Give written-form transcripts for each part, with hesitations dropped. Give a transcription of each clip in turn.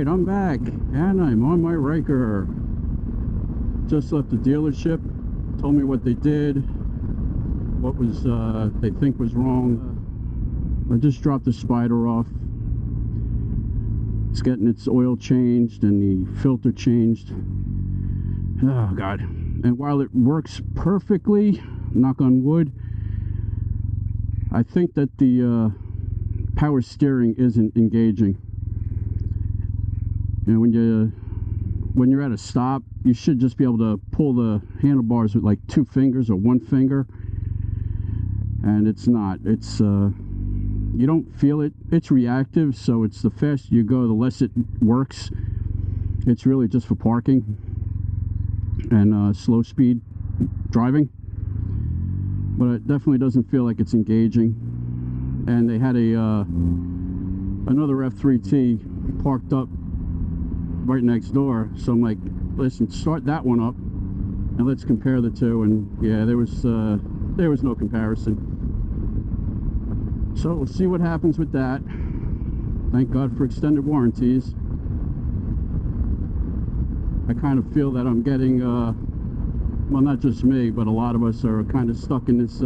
Alright, I'm back, and I'm on my Ryker. Just left the dealership, told me what they did, what was they think was wrong. I just dropped the Spyder off. It's getting its oil changed and the filter changed. Oh God. And while it works perfectly, knock on wood, I think that the power steering isn't engaging. You know, when you're at a stop, you should just be able to pull the handlebars with like 2 fingers or 1 finger, and it's not. It's you don't feel it. It's reactive, so it's the faster you go, the less it works. It's really just for parking and slow speed driving, but it definitely doesn't feel like it's engaging. And they had a another F3T parked up right next door, so I'm like, listen, start that one up and let's compare the two. And yeah, there was no comparison. So we'll see what happens with that. Thank God for extended warranties. I kind of feel that I'm getting well, not just me, but a lot of us are kind of stuck in this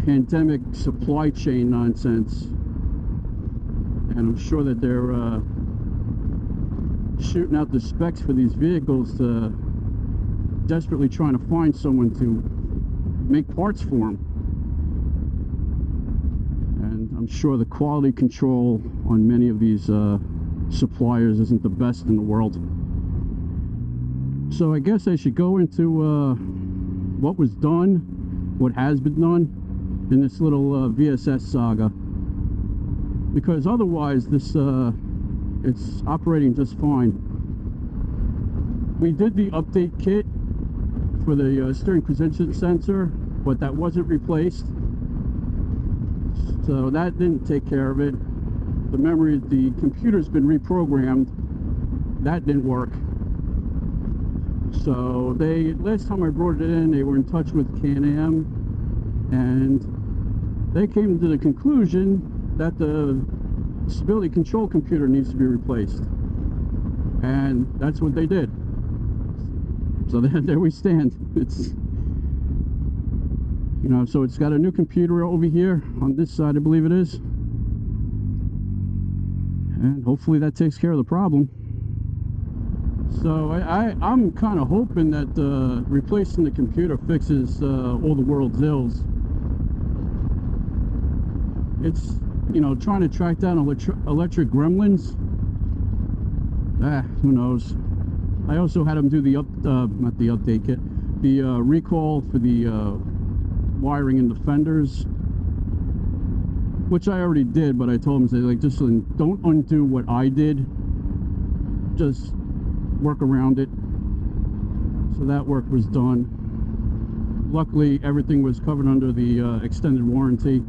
pandemic supply chain nonsense, and I'm sure that they're shooting out the specs for these vehicles to desperately trying to find someone to make parts for them. And I'm sure the quality control on many of these suppliers isn't the best in the world. So I guess I should go into what was done, what has been done in this little VSS saga, because otherwise this it's operating just fine. We did the update kit for the steering position sensor, but that wasn't replaced, so that didn't take care of it. The memory, the computer's been reprogrammed, that didn't work. So last time I brought it in, they were in touch with Can Am, and they came to the conclusion that the stability control computer needs to be replaced, and that's what they did. So there we stand. It's, you know, so it's got a new computer over here on this side, I believe it is, and hopefully that takes care of the problem. So I'm kind of hoping that replacing the computer fixes all the world's ills. It's, you know, trying to track down electric gremlins. Who knows? I also had them do the not the update kit, the recall for the wiring in the fenders, which I already did, but I told them, say, like, just don't undo what I did, just work around it. So that work was done. Luckily everything was covered under the extended warranty,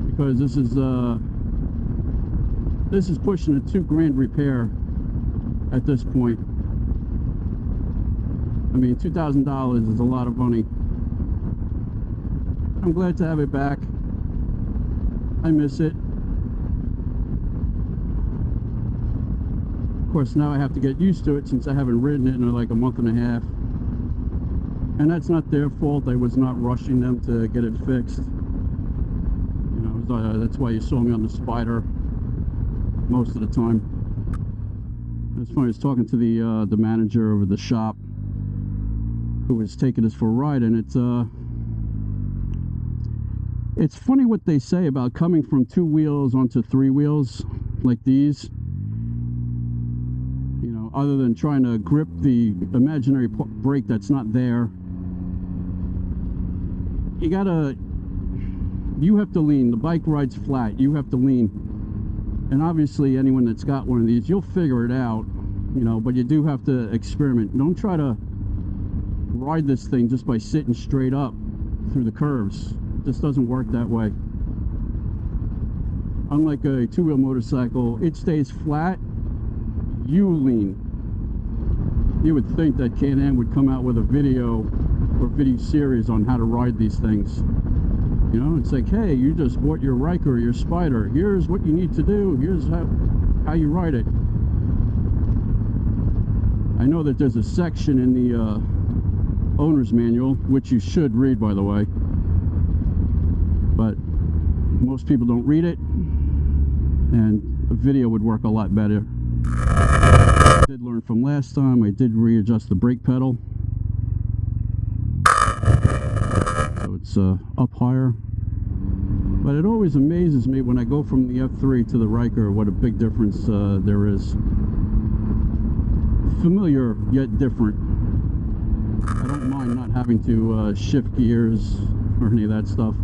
because this is pushing a $2,000 repair at this point. I mean, $2,000 is a lot of money. I'm glad to have it back. I miss it. Of course, now I have to get used to it, since I haven't ridden it in like a month and a half. And that's not their fault. I was not rushing them to get it fixed. You know, that's why you saw me on the Spyder most of the time. It's funny, I was talking to the manager over the shop, who was taking us for a ride, and it's funny what they say about coming from 2 wheels onto 3 wheels like these. You know, other than trying to grip the imaginary brake that's not there, you have to lean. The bike rides flat, you have to lean. And obviously anyone that's got one of these, you'll figure it out, you know, but you do have to experiment. Don't try to ride this thing just by sitting straight up through the curves. It just doesn't work that way. Unlike a 2-wheel motorcycle, it stays flat, you lean. You would think that Can Am would come out with a video or video series on how to ride these things. You know, it's like, hey, you just bought your Ryker or your Spyder. Here's what you need to do. Here's how you ride it. I know that there's a section in the owner's manual, which you should read, by the way, but most people don't read it, and a video would work a lot better. I did learn from last time. I did readjust the brake pedal, so it's up higher. But it always amazes me when I go from the F3 to the Ryker what a big difference there is. Familiar yet different. I don't mind not having to shift gears or any of that stuff.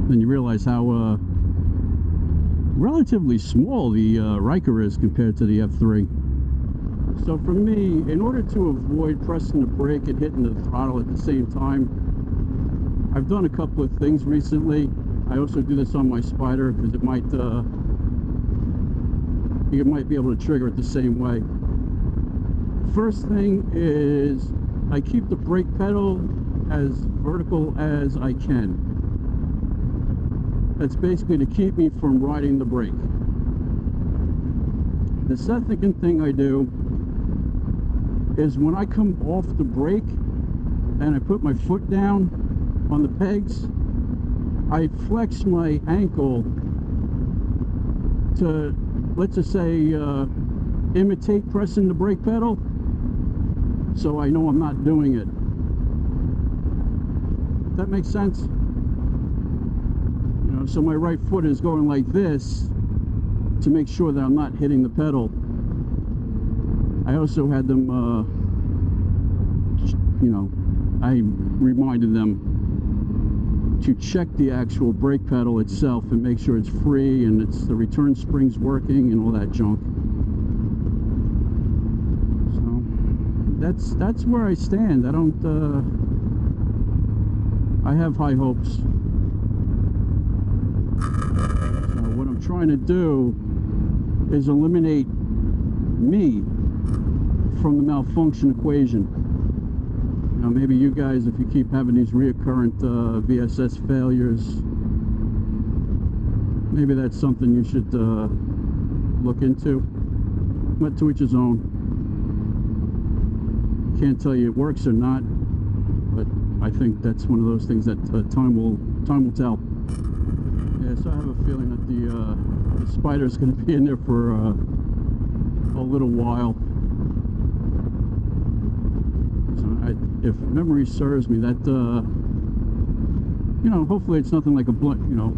Then you realize how relatively small the Ryker is compared to the F3. So for me, in order to avoid pressing the brake and hitting the throttle at the same time, I've done a couple of things recently. I also do this on my Spyder because it might you might be able to trigger it the same way. First thing is I keep the brake pedal as vertical as I can. That's basically to keep me from riding the brake. The second thing I do is when I come off the brake and I put my foot down on the pegs, I flex my ankle to, let's just say, imitate pressing the brake pedal, so I know I'm not doing it. That makes sense? You know, so my right foot is going like this to make sure that I'm not hitting the pedal. I also had them, you know, I reminded them to check the actual brake pedal itself and make sure it's free and it's the return springs working and all that junk. So that's where I stand. I don't I have high hopes. So what I'm trying to do is eliminate me from the malfunction equation. You know, maybe you guys, if you keep having these reoccurrent VSS failures, maybe that's something you should look into. But to each his own. Can't tell you it works or not, but I think that's one of those things that time will tell. Yeah, so I have a feeling that the Spyder is going to be in there for a little while. If memory serves me, that you know, hopefully it's nothing like a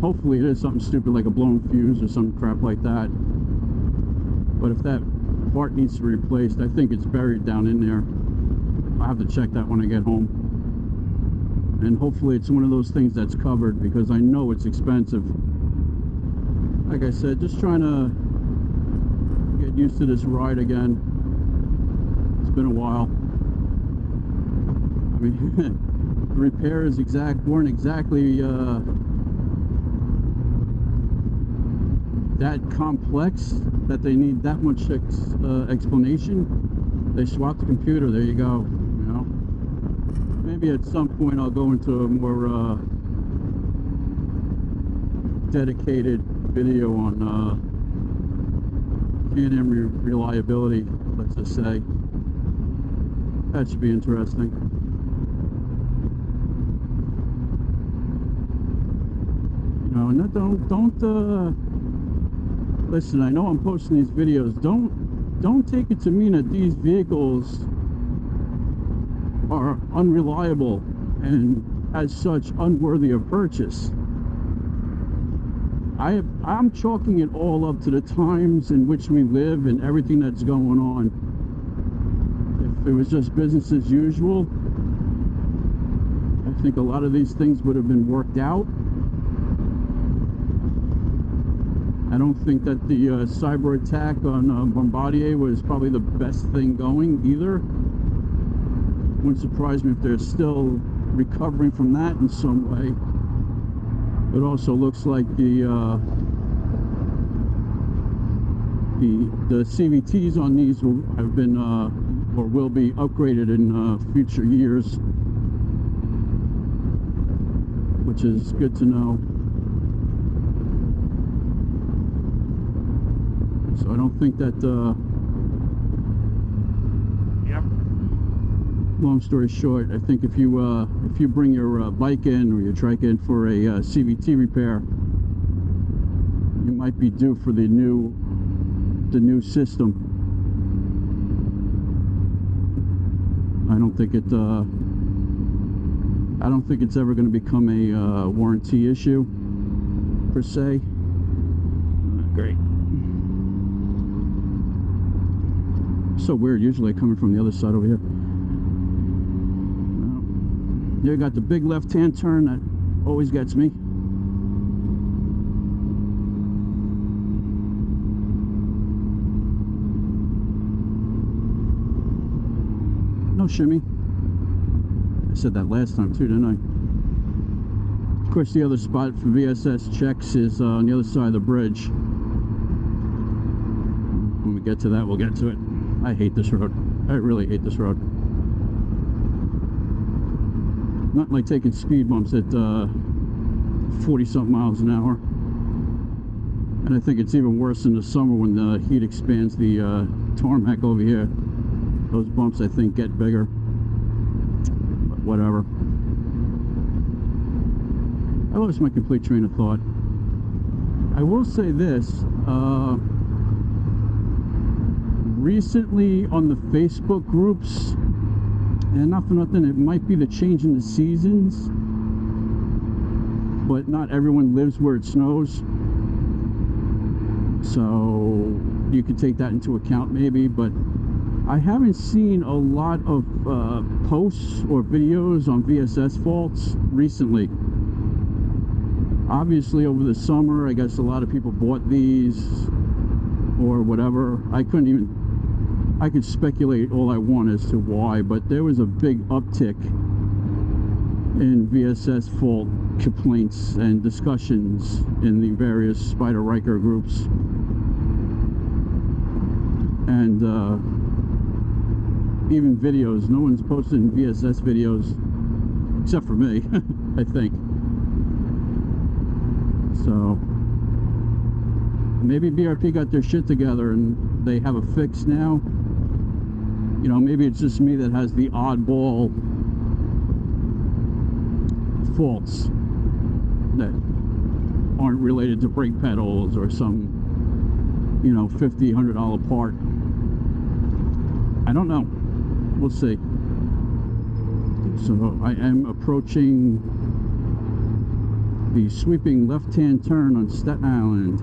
hopefully it is something stupid like a blown fuse or some crap like that. But if that part needs to be replaced, I think it's buried down in there. I'll have to check that when I get home. And hopefully it's one of those things that's covered, because I know it's expensive. Like I said, just trying to get used to this ride again. It's been a while. I mean, the repairs weren't exactly that complex that they need that much explanation. They swapped the computer. There you go. You know, maybe at some point I'll go into a more dedicated video on Can Am reliability. Let's just say that should be interesting. You know, and that don't listen, I know I'm posting these videos. Don't take it to mean that these vehicles are unreliable and as such unworthy of purchase. I'm chalking it all up to the times in which we live and everything that's going on. If it was just business as usual, I think a lot of these things would have been worked out. I don't think that the cyber attack on Bombardier was probably the best thing going either. Wouldn't surprise me if they're still recovering from that in some way. It also looks like the CVTs on these have been or will be upgraded in future years. which is good to know. So I don't think that, Yep. long story short, I think if you bring your bike in or your trike in for a CVT repair, you might be due for the new system. I don't think it's ever going to become a warranty issue per se. Great. So weird. Usually coming from the other side over here. Well, you got the big left-hand turn that always gets me. No shimmy. I said that last time too, didn't I? Of course, the other spot for VSS checks is on the other side of the bridge. When we get to that, we'll get to it. I hate this road. I really hate this road. Not like taking speed bumps at 40-something miles an hour. And I think it's even worse in the summer when the heat expands the tarmac over here. Those bumps, I think, get bigger. But whatever. I lost my complete train of thought. I will say this. Recently on the Facebook groups, and not for nothing, it might be the change in the seasons, but not everyone lives where it snows. So you can take that into account maybe, but I haven't seen a lot of posts or videos on VSS faults recently. Obviously over the summer, I guess a lot of people bought these or whatever. I could speculate all I want as to why, but there was a big uptick in VSS fault complaints and discussions in the various Spyder Ryker groups. And even videos. No one's posting VSS videos except for me, I think. So maybe BRP got their shit together and they have a fix now. You know, maybe it's just me that has the oddball faults that aren't related to brake pedals or some, you know, $50, $100 part. I don't know. We'll see. So I am approaching the sweeping left-hand turn on Staten Island.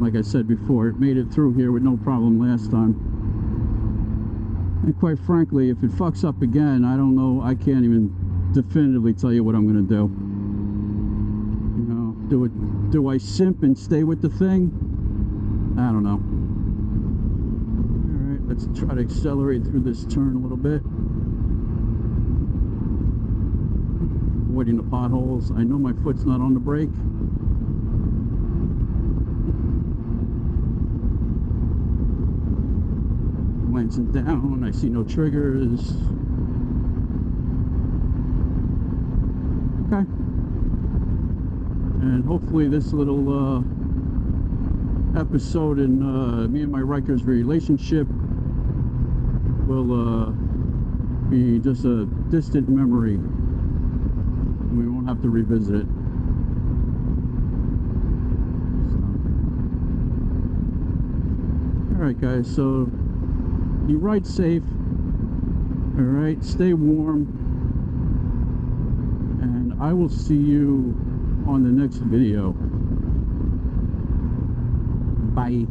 Like I said before, it made it through here with no problem last time. And quite frankly, if it fucks up again, I don't know, I can't even definitively tell you what I'm going to do. You know, do I simp and stay with the thing? I don't know. Alright, let's try to accelerate through this turn a little bit. Avoiding the potholes. I know my foot's not on the brake. Glancing down, I see no triggers. Okay. And hopefully this little episode in me and my Ryker's relationship will be just a distant memory. We won't have to revisit it. Alright guys, so you ride safe, alright, stay warm, and I will see you on the next video. Bye.